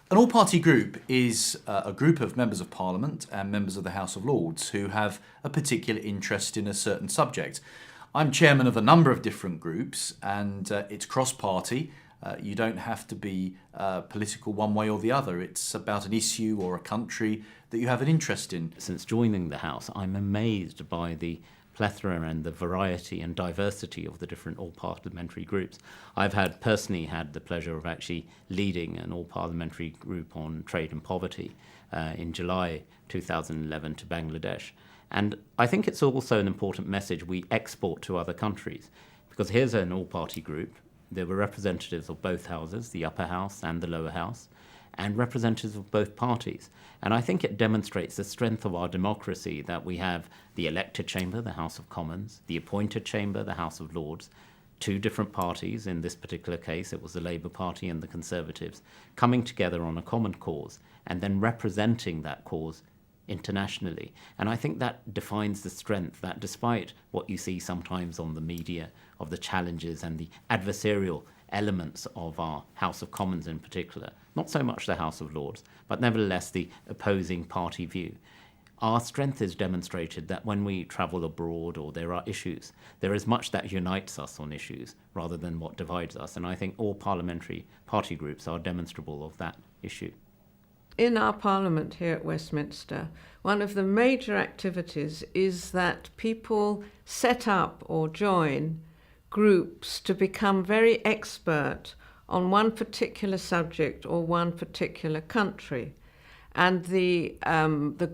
An all-party group is a group of members of Parliament and members of the House of Lords who have a particular interest in a certain subject. I'm chairman of a number of different groups, and it's cross-party. You don't have to be political one way or the other. It's about an issue or a country that you have an interest in. Since joining the House, I'm amazed by the plethora and the variety and diversity of the different all-parliamentary groups. I've personally had the pleasure of actually leading an all-parliamentary group on trade and poverty in July 2011 to Bangladesh. And I think it's also an important message we export to other countries, because here's an all-party group. There were representatives of both houses, the upper house and the lower house, and representatives of both parties. And I think it demonstrates the strength of our democracy that we have the elected chamber, the House of Commons, the appointed chamber, the House of Lords, two different parties. In this particular case, it was the Labour Party and the Conservatives, coming together on a common cause and then representing that cause internationally. And I think that defines the strength that, despite what you see sometimes on the media of the challenges and the adversarial elements of our House of Commons in particular, not so much the House of Lords, but nevertheless the opposing party view, our strength is demonstrated that when we travel abroad or there are issues, there is much that unites us on issues rather than what divides us. And I think all parliamentary party groups are demonstrable of that issue. In our Parliament here at Westminster, one of the major activities is that people set up or join groups to become very expert on one particular subject or one particular country. And the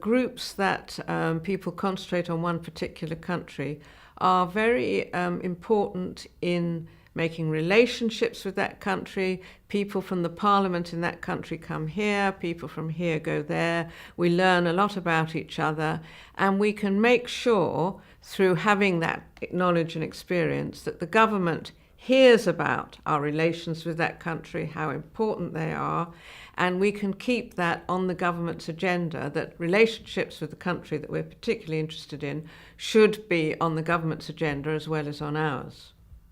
groups that people concentrate on one particular country are very important in making relationships with that country. People from the parliament in that country come here, people from here go there. We learn a lot about each other, and we can make sure through having that knowledge and experience that the government hears about our relations with that country, how important they are, and we can keep that on the government's agenda, that relationships with the country that we're particularly interested in should be on the government's agenda as well as on ours.